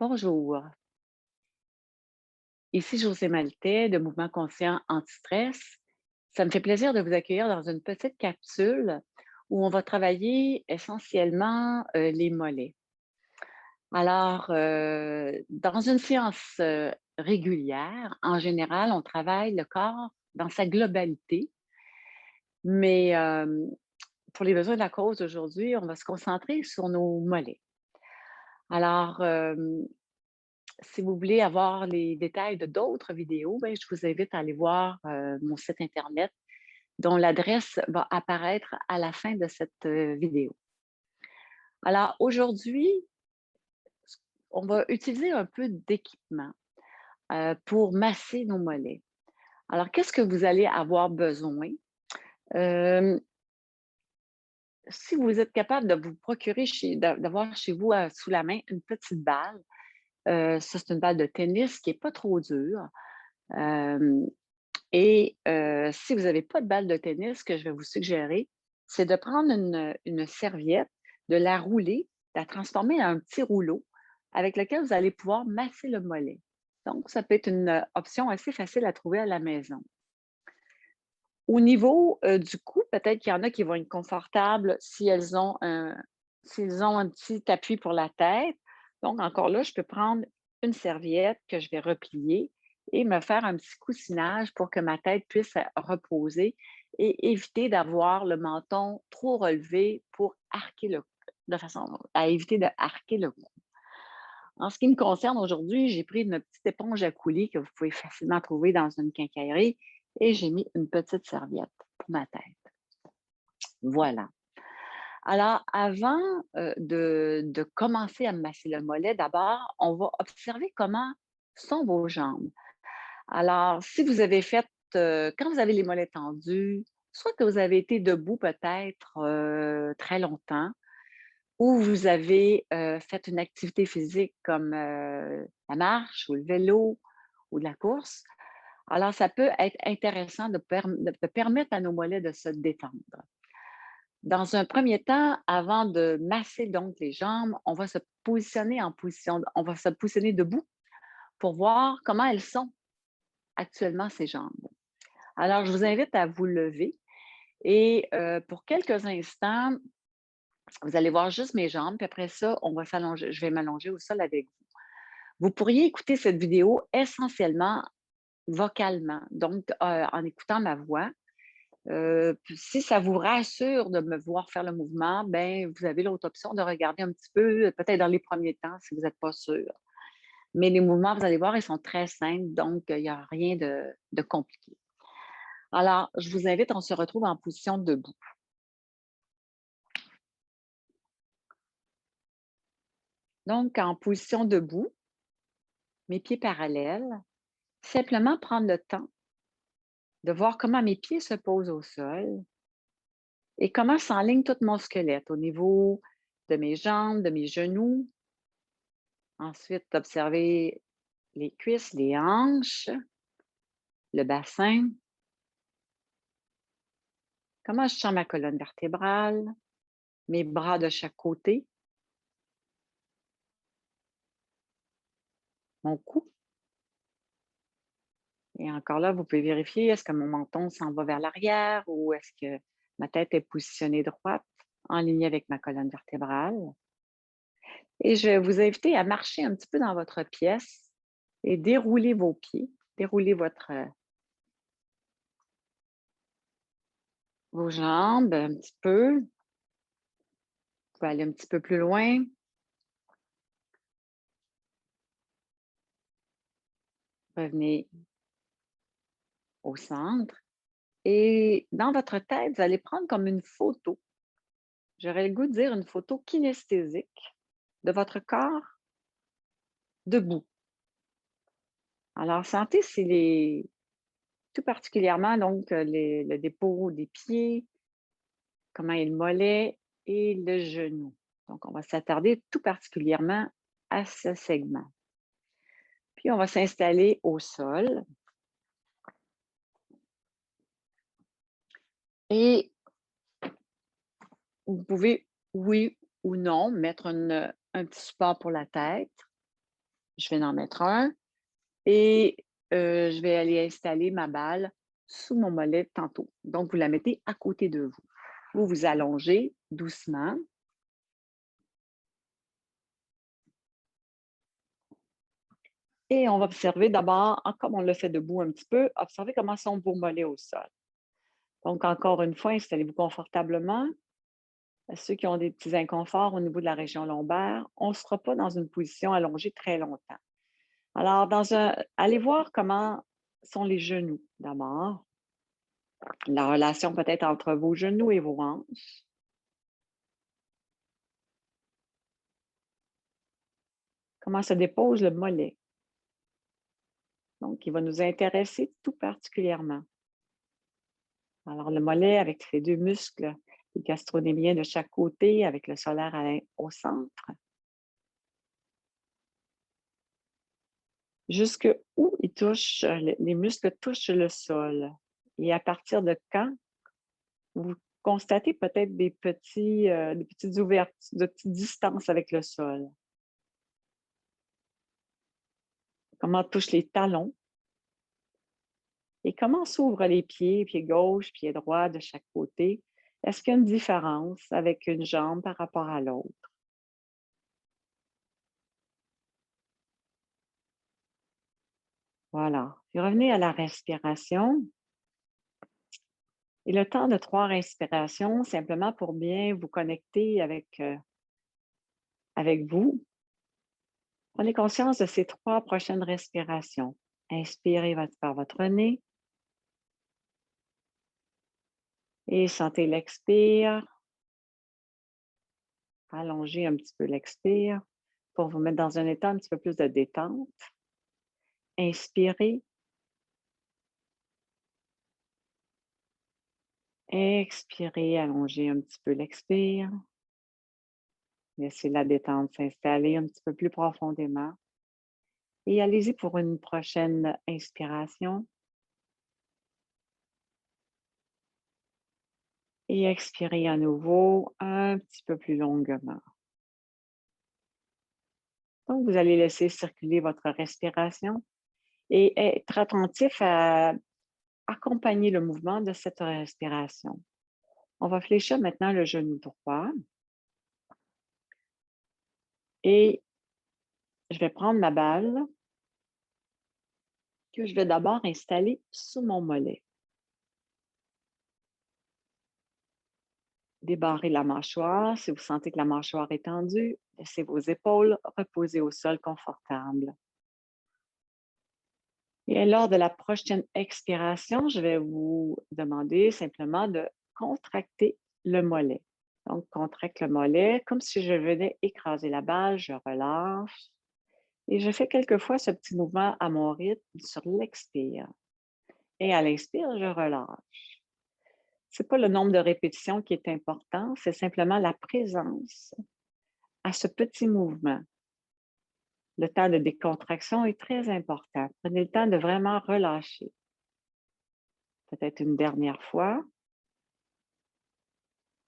Bonjour, ici José Maltais de Mouvement Conscient Anti-Stress. Ça me fait plaisir de vous accueillir dans une petite capsule où on va travailler essentiellement les mollets. Alors, dans une séance régulière, en général, on travaille le corps dans sa globalité, mais pour les besoins de la cause aujourd'hui, on va se concentrer sur nos mollets. Alors, si vous voulez avoir les détails de d'autres vidéos, ben, je vous invite à aller voir mon site Internet dont l'adresse va apparaître à la fin de cette vidéo. Alors aujourd'hui, on va utiliser un peu d'équipement pour masser nos mollets. Alors, qu'est-ce que vous allez avoir besoin? Euh, Si vous êtes capable de vous procurer, d'avoir chez vous sous la main une petite balle, ça c'est une balle de tennis qui n'est pas trop dure. Euh, Et si vous n'avez pas de balle de tennis, ce que je vais vous suggérer, c'est de prendre une serviette, de la rouler, de la transformer en un petit rouleau avec lequel vous allez pouvoir masser le mollet. Donc, ça peut être une option assez facile à trouver à la maison. Au niveau du cou, peut-être qu'il y en a qui vont être confortables s'ils ont un petit appui pour la tête. Donc, encore là, je peux prendre une serviette que je vais replier et me faire un petit coussinage pour que ma tête puisse reposer et éviter d'avoir le menton trop relevé pour arquer de façon à éviter de arquer le cou. En ce qui me concerne aujourd'hui, j'ai pris une petite éponge à coulis que vous pouvez facilement trouver dans une quincaillerie et j'ai mis une petite serviette pour ma tête. Voilà. Alors, avant de commencer à me masser le mollet, d'abord, on va observer comment sont vos jambes. Alors, si vous avez fait, quand vous avez les mollets tendus, soit que vous avez été debout peut-être très longtemps, ou vous avez fait une activité physique comme la marche ou le vélo ou de la course, alors ça peut être intéressant de permettre à nos mollets de se détendre. Dans un premier temps, avant de masser donc les jambes, on va se positionner on va se positionner debout pour voir comment elles sont actuellement ces jambes. Alors, je vous invite à vous lever et pour quelques instants, vous allez voir juste mes jambes, puis après ça, on va s'allonger, je vais m'allonger au sol avec vous. Vous pourriez écouter cette vidéo essentiellement vocalement, donc en écoutant ma voix. Puis si ça vous rassure de me voir faire le mouvement, ben vous avez l'autre option de regarder un petit peu, peut-être dans les premiers temps si vous n'êtes pas sûr. Mais les mouvements, vous allez voir, ils sont très simples, donc il n'y a rien de compliqué. Alors, je vous invite, on se retrouve en position debout. Donc, en position debout, mes pieds parallèles, simplement prendre le temps de voir comment mes pieds se posent au sol et comment s'enligne tout mon squelette au niveau de mes jambes, de mes genoux. Ensuite, observer les cuisses, les hanches, le bassin. Comment je sens ma colonne vertébrale, mes bras de chaque côté, mon cou. Et encore là, vous pouvez vérifier, est-ce que mon menton s'en va vers l'arrière ou est-ce que ma tête est positionnée droite, en ligne avec ma colonne vertébrale. Et je vais vous inviter à marcher un petit peu dans votre pièce et dérouler vos pieds, dérouler vos jambes un petit peu. Vous pouvez aller un petit peu plus loin. Revenez au centre. Et dans votre tête, vous allez prendre comme une photo. J'aurais le goût de dire une photo kinesthésique de votre corps debout. Alors, sentez si tout particulièrement, donc, le dépôt des pieds, comment est le mollet et le genou. Donc, on va s'attarder tout particulièrement à ce segment. Puis, on va s'installer au sol et vous pouvez, oui ou non, mettre un petit support pour la tête. Je vais en mettre un et je vais aller installer ma balle sous mon mollet tantôt. Donc, vous la mettez à côté de vous. Vous vous allongez doucement et on va observer d'abord, comme on le fait debout un petit peu, observez comment sont vos mollets au sol. Donc, encore une fois, installez-vous confortablement. Ceux qui ont des petits inconforts au niveau de la région lombaire, on ne sera pas dans une position allongée très longtemps. Alors, allez voir comment sont les genoux d'abord. La relation peut-être entre vos genoux et vos hanches. Comment se dépose le mollet. Donc, il va nous intéresser tout particulièrement. Alors, le mollet avec ses deux muscles, les gastronémiens de chaque côté, avec le solaire au centre. Jusque où les muscles touchent le sol. Et à partir de quand vous constatez peut-être des petites ouvertures, de petites distances avec le sol. Comment touchent les talons et comment s'ouvrent les pieds, pied gauche, pied droit de chaque côté. Est-ce qu'il y a une différence avec une jambe par rapport à l'autre? Voilà. Puis revenez à la respiration. Et le temps de 3 respirations, simplement pour bien vous connecter avec vous. Prenez conscience de ces 3 prochaines respirations. Inspirez par votre nez et sentez l'expire. Allongez un petit peu l'expire pour vous mettre dans un état un petit peu plus de détente. Inspirez. Expirez, allongez un petit peu l'expire. Laissez la détente s'installer un petit peu plus profondément. Et allez-y pour une prochaine inspiration. Et expirez à nouveau un petit peu plus longuement. Donc, vous allez laisser circuler votre respiration et être attentif à accompagner le mouvement de cette respiration. On va fléchir maintenant le genou droit et je vais prendre ma balle que je vais d'abord installer sous mon mollet. Débarrez la mâchoire. Si vous sentez que la mâchoire est tendue, laissez vos épaules reposer au sol confortable. Et lors de la prochaine expiration, je vais vous demander simplement de contracter le mollet. Donc, contracte le mollet comme si je venais écraser la balle, je relâche. Et je fais quelquefois ce petit mouvement à mon rythme sur l'expire. Et à l'inspire, je relâche. Ce n'est pas le nombre de répétitions qui est important, c'est simplement la présence à ce petit mouvement. Le temps de décontraction est très important. Prenez le temps de vraiment relâcher. Peut-être une dernière fois.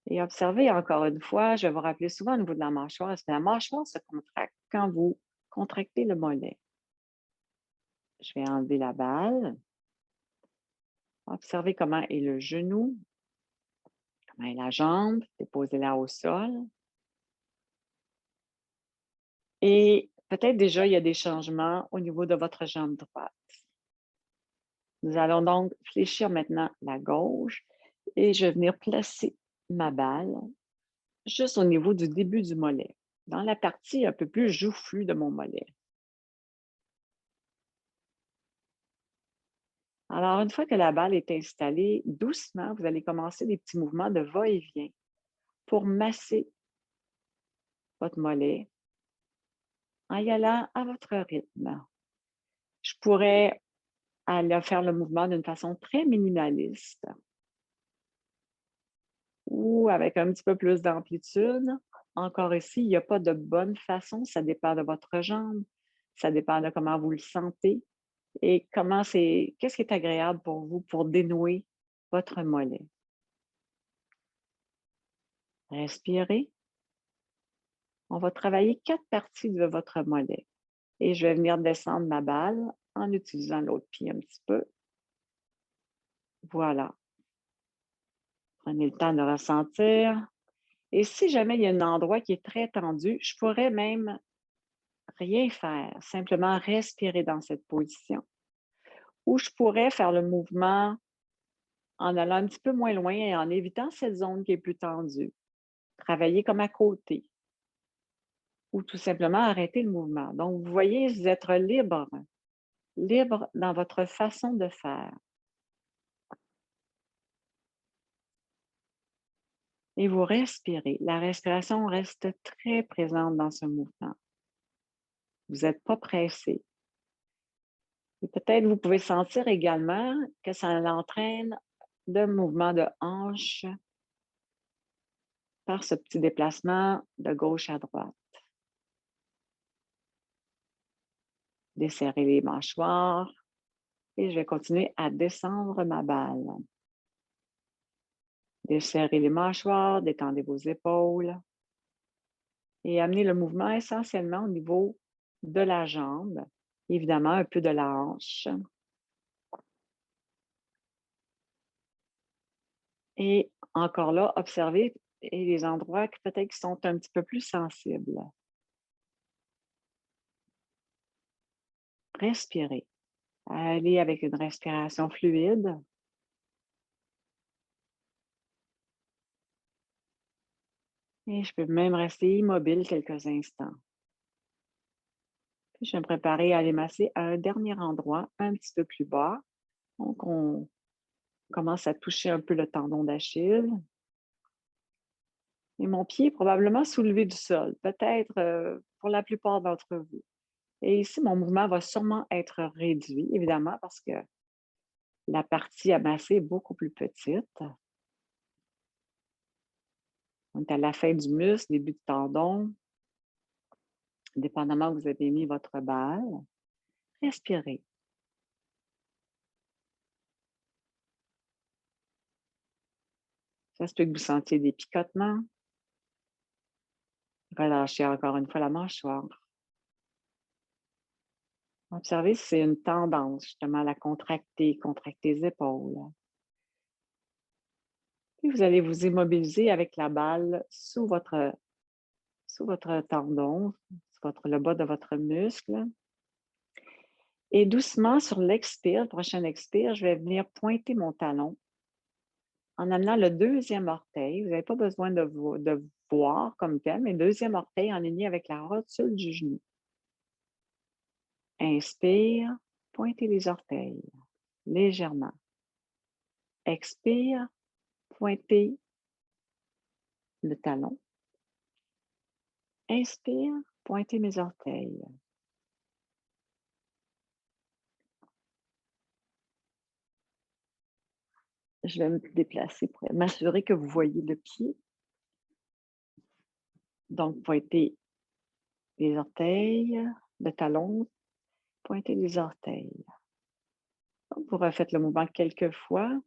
Et observez encore une fois, je vais vous rappeler souvent au niveau de la mâchoire, est-ce que la mâchoire se contracte quand vous contractez le mollet? Je vais enlever la balle. Observez comment est le genou, comment est la jambe, déposez-la au sol. Et peut-être déjà, il y a des changements au niveau de votre jambe droite. Nous allons donc fléchir maintenant la gauche et je vais venir placer ma balle juste au niveau du début du mollet, dans la partie un peu plus joufflue de mon mollet. Alors, une fois que la balle est installée, doucement, vous allez commencer des petits mouvements de va-et-vient pour masser votre mollet en y allant à votre rythme. Je pourrais aller faire le mouvement d'une façon très minimaliste ou avec un petit peu plus d'amplitude. Encore ici, il n'y a pas de bonne façon, ça dépend de votre jambe, ça dépend de comment vous le sentez et qu'est-ce qui est agréable pour vous pour dénouer votre mollet. Respirez. On va travailler 4 parties de votre mollet. Et je vais venir descendre ma balle en utilisant l'autre pied un petit peu. Voilà. Prenez le temps de ressentir. Et si jamais il y a un endroit qui est très tendu, je pourrais même rien faire, simplement respirer dans cette position. Ou je pourrais faire le mouvement en allant un petit peu moins loin et en évitant cette zone qui est plus tendue. Travailler comme à côté ou tout simplement arrêter le mouvement. Donc, vous voyez, vous êtes libre, libre dans votre façon de faire. Et vous respirez. La respiration reste très présente dans ce mouvement. Vous n'êtes pas pressé. Et peut-être vous pouvez sentir également que ça entraîne de mouvements de hanche par ce petit déplacement de gauche à droite. Desserrez les mâchoires et je vais continuer à descendre ma balle. Desserrez les mâchoires, détendez vos épaules et amenez le mouvement essentiellement au niveau de la jambe, évidemment un peu de la hanche. Et encore là, observez les endroits qui peut-être qui sont un petit peu plus sensibles. Respirez. Allez avec une respiration fluide. Et je peux même rester immobile quelques instants. Puis je vais me préparer à aller masser à un dernier endroit, un petit peu plus bas. Donc, on commence à toucher un peu le tendon d'Achille. Et mon pied est probablement soulevé du sol, peut-être pour la plupart d'entre vous. Et ici, mon mouvement va sûrement être réduit, évidemment, parce que la partie à masser est beaucoup plus petite. On est à la fin du muscle, début du tendon, dépendamment où vous avez mis votre balle. Respirez. Ça se peut que vous sentiez des picotements. Relâchez encore une fois la mâchoire. Observez si c'est une tendance, justement, à la contracter, contracter les épaules. Puis vous allez vous immobiliser avec la balle sous votre tendon, le bas de votre muscle. Et doucement, sur l'expire, prochaine expire, je vais venir pointer mon talon en amenant le deuxième orteil. Vous n'avez pas besoin de voir comme tel, mais le deuxième orteil en ligne avec la rotule du genou. Inspire, pointez les orteils légèrement. Expire, pointez le talon. Inspire, pointez mes orteils. Je vais me déplacer pour m'assurer que vous voyez le pied. Donc, pointez les orteils, le talon, pointez les orteils. Donc, vous refaites le mouvement quelques fois.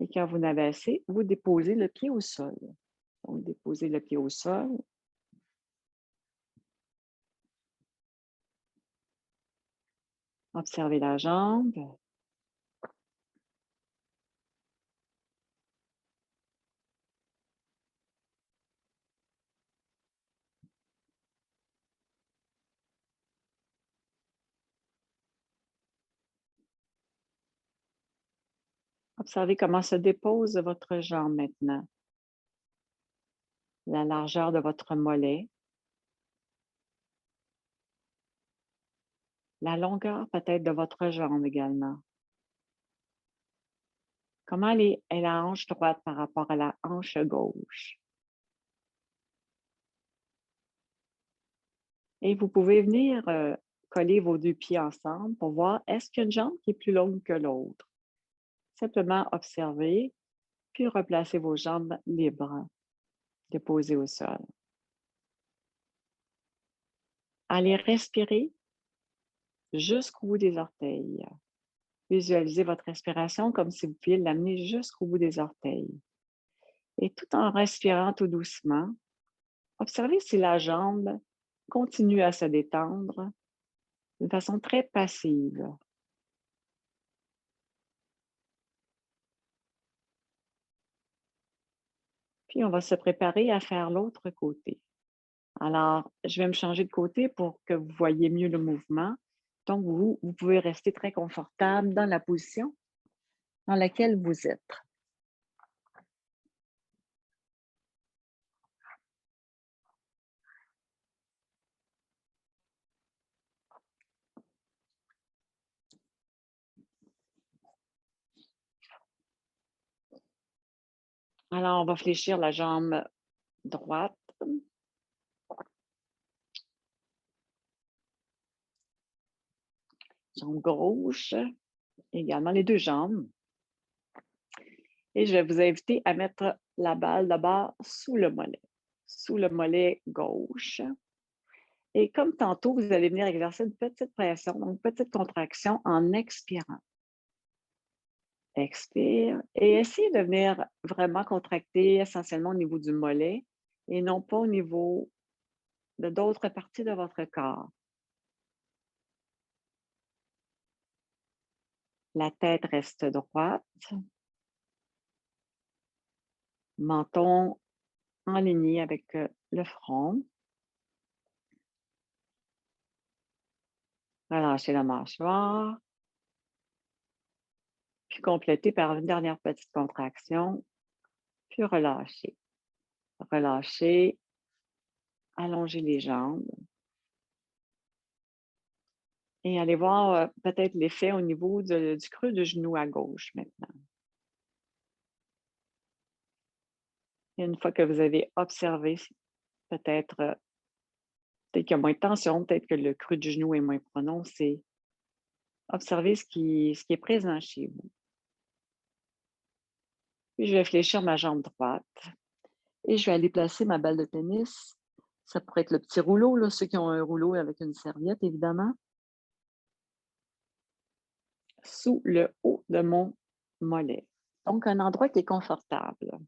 Et quand vous n'avez assez, vous déposez le pied au sol. Donc, déposez le pied au sol. Observez la jambe. Observez comment se dépose votre jambe maintenant. La largeur de votre mollet. La longueur peut-être de votre jambe également. Comment est la hanche droite par rapport à la hanche gauche? Et vous pouvez venir coller vos deux pieds ensemble pour voir est-ce qu'il y a une jambe qui est plus longue que l'autre. Simplement observer, puis replacer vos jambes libres, déposées au sol. Allez respirer jusqu'au bout des orteils. Visualisez votre respiration comme si vous pouviez l'amener jusqu'au bout des orteils. Et tout en respirant tout doucement, Observez si la jambe continue à se détendre de façon très passive. Puis, on va se préparer à faire l'autre côté. Alors, je vais me changer de côté pour que vous voyez mieux le mouvement. Donc, vous pouvez rester très confortable dans la position dans laquelle vous êtes. Alors, on va fléchir la jambe droite, jambe gauche, également les 2 jambes. Et je vais vous inviter à mettre la balle d'abord sous le mollet gauche. Et comme tantôt, vous allez venir exercer une petite pression, donc une petite contraction en expirant. Expire et essayez de venir vraiment contracter essentiellement au niveau du mollet et non pas au niveau de d'autres parties de votre corps. La tête reste droite, menton aligné avec le front. Relâchez la mâchoire, puis complétez par une dernière petite contraction, puis relâchez. Relâchez, allongez les jambes et allez voir peut-être l'effet au niveau du creux du genou à gauche maintenant. Et une fois que vous avez observé, peut-être peut-être qu'il y a moins de tension, peut-être que le creux du genou est moins prononcé. Observez ce qui est présent chez vous. Puis je vais fléchir ma jambe droite et je vais aller placer ma balle de tennis. Ça pourrait être le petit rouleau, là, ceux qui ont un rouleau avec une serviette, évidemment, sous le haut de mon mollet. Donc, un endroit qui est confortable,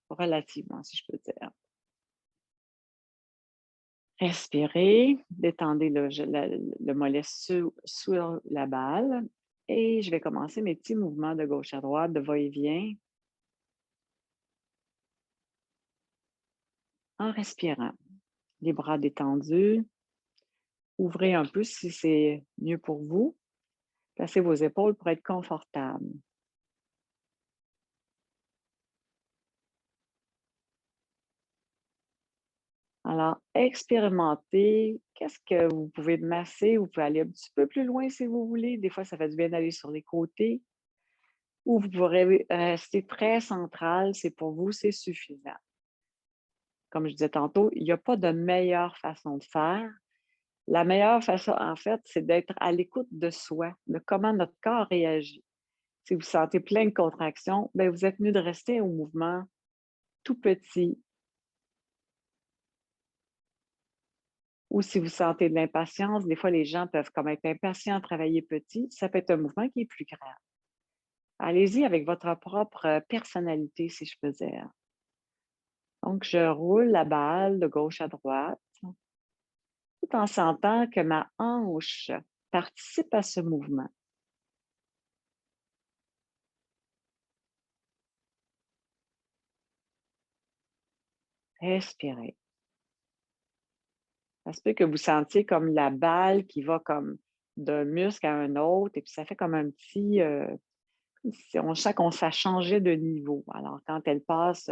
relativement, si je peux dire. Respirez, détendez le mollet sous la balle et je vais commencer mes petits mouvements de gauche à droite, de va-et-vient, en respirant. Les bras détendus, ouvrez un peu si c'est mieux pour vous. Placez vos épaules pour être confortable. Alors, expérimentez. Qu'est-ce que vous pouvez masser? Vous pouvez aller un petit peu plus loin si vous voulez. Des fois, ça fait du bien d'aller sur les côtés. Ou vous pourrez rester très central. C'est pour vous, c'est suffisant. Comme je disais tantôt, il n'y a pas de meilleure façon de faire. La meilleure façon, en fait, c'est d'être à l'écoute de soi, de comment notre corps réagit. Si vous sentez plein de contractions, bien, vous êtes mieux de rester au mouvement tout petit. Ou si vous sentez de l'impatience, des fois, les gens peuvent comme être impatients, travailler petit. Ça peut être un mouvement qui est plus grand. Allez-y avec votre propre personnalité, si je peux dire. Donc, je roule la balle de gauche à droite, tout en sentant que ma hanche participe à ce mouvement. Respirez. Ça se peut que vous sentiez comme la balle qui va comme d'un muscle à un autre et puis ça fait comme un petit, si on sent qu'on ça changeait de niveau. Alors quand elle passe,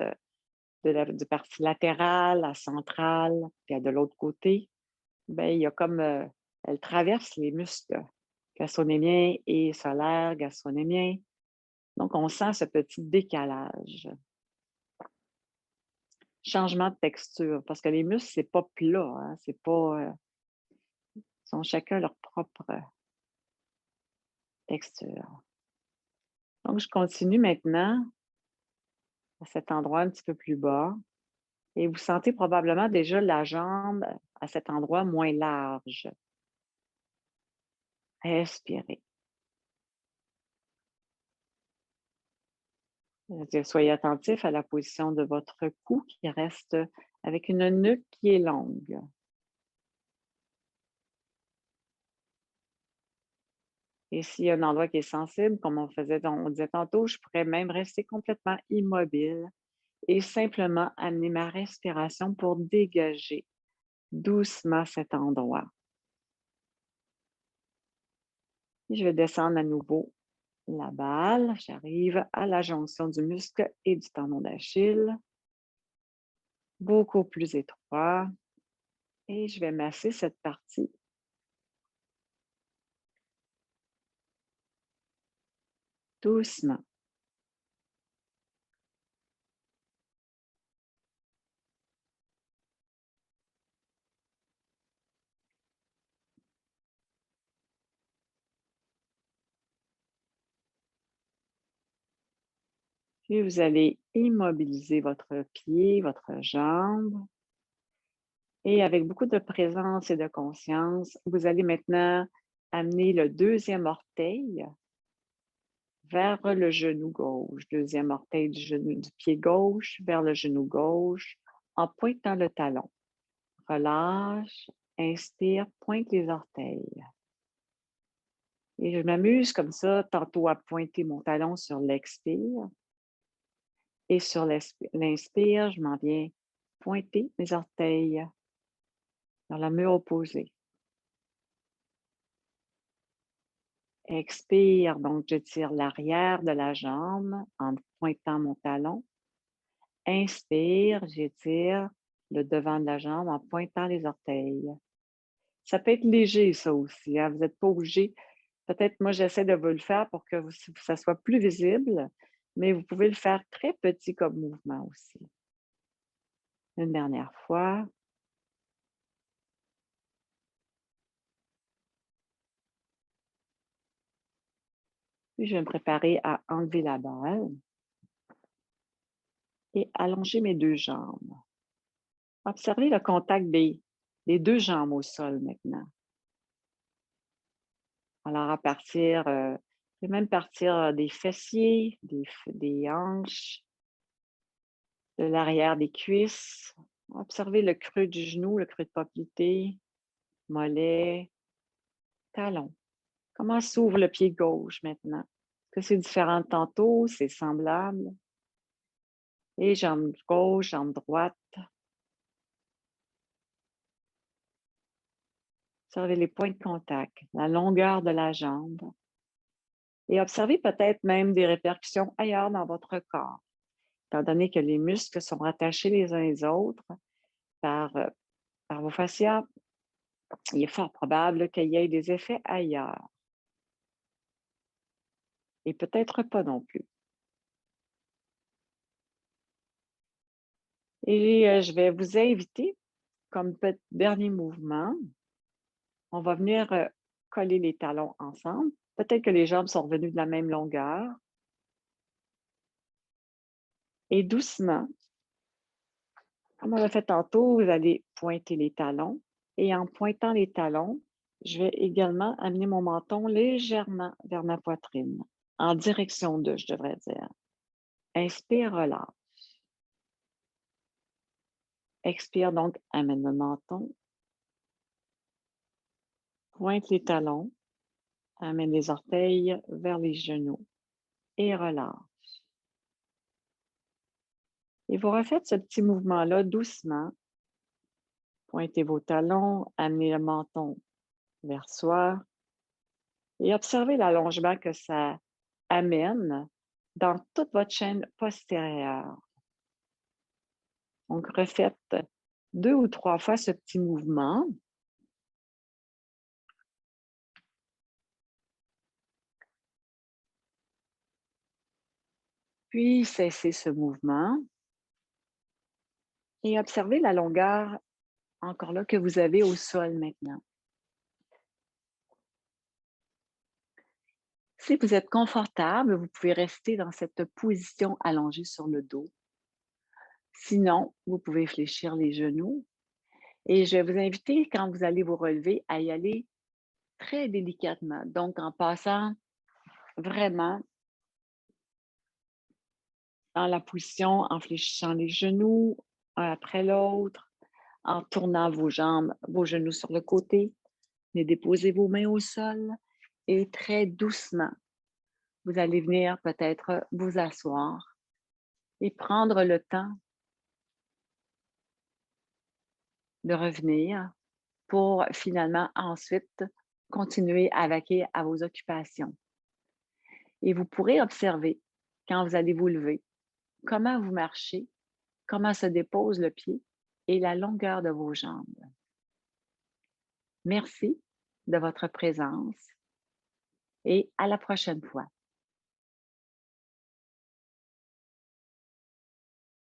du partie latérale à centrale, puis à de l'autre côté, ben il y a comme, elle traverse les muscles gastrocnémien et solaire gastrocnémien. Donc on sent ce petit décalage. Changement de texture, parce que les muscles, c'est pas plat, hein, c'est pas, ils ont chacun leur propre texture. Donc je continue maintenant à cet endroit un petit peu plus bas et vous sentez probablement déjà la jambe à cet endroit moins large. Respirez. Soyez attentif à la position de votre cou qui reste avec une nuque qui est longue. Et s'il y a un endroit qui est sensible, comme on disait tantôt, je pourrais même rester complètement immobile et simplement amener ma respiration pour dégager doucement cet endroit. Et je vais descendre à nouveau la balle. J'arrive à la jonction du muscle et du tendon d'Achille, beaucoup plus étroit. Et je vais masser cette partie doucement. Puis vous allez immobiliser votre pied, votre jambe. Et avec beaucoup de présence et de conscience, vous allez maintenant amener le deuxième orteil vers le genou gauche. Deuxième orteil du pied gauche vers le genou gauche en pointant le talon. Relâche, inspire, pointe les orteils. Et je m'amuse comme ça, tantôt à pointer mon talon sur l'expire. Et sur l'inspire, je m'en viens pointer mes orteils dans la mur opposé. Expire, donc j'étire l'arrière de la jambe en pointant mon talon. Inspire, j'étire le devant de la jambe en pointant les orteils. Ça peut être léger, ça aussi, hein? Vous n'êtes pas obligé. Peut-être, moi, j'essaie de vous le faire pour que ça soit plus visible, mais vous pouvez le faire très petit comme mouvement aussi. Une dernière fois. Puis, je vais me préparer à enlever la balle et allonger mes deux jambes. Observez le contact des deux jambes au sol maintenant. Alors, je vais même partir des fessiers, des hanches, de l'arrière des cuisses. Observez le creux du genou, le creux de poplité, mollet, talon. Comment s'ouvre le pied gauche maintenant? Est-ce que c'est différent de tantôt? C'est semblable? Et jambe gauche, jambe droite. Observez les points de contact, la longueur de la jambe. Et observez peut-être même des répercussions ailleurs dans votre corps, étant donné que les muscles sont rattachés les uns les autres par, par vos fascias. Il est fort probable qu'il y ait des effets ailleurs et peut-être pas non plus. Et je vais vous inviter, comme dernier mouvement, on va venir coller les talons ensemble. Peut-être que les jambes sont revenues de la même longueur. Et doucement, comme on l'a fait tantôt, vous allez pointer les talons. Et en pointant les talons, je vais également amener mon menton légèrement vers ma poitrine, en direction de, je devrais dire. Inspire, relâche. Expire donc, amène le menton. Pointe les talons. Amène les orteils vers les genoux et relâche. Et vous refaites ce petit mouvement-là doucement. Pointez vos talons, amenez le menton vers soi et observez l'allongement que ça amène dans toute votre chaîne postérieure. Donc, refaites 2 ou 3 fois ce petit mouvement. Puis, cessez ce mouvement et observez la longueur, encore là, que vous avez au sol maintenant. Si vous êtes confortable, vous pouvez rester dans cette position allongée sur le dos. Sinon, vous pouvez fléchir les genoux. Et je vais vous inviter, quand vous allez vous relever, à y aller très délicatement. Donc, en passant vraiment dans la position en fléchissant les genoux, un après l'autre, en tournant vos jambes, vos genoux sur le côté. Mais déposez vos mains au sol et très doucement, vous allez venir peut-être vous asseoir et prendre le temps de revenir pour finalement ensuite continuer à vaquer à vos occupations. Et vous pourrez observer quand vous allez vous lever, comment vous marchez, comment se dépose le pied et la longueur de vos jambes. Merci de votre présence et à la prochaine fois.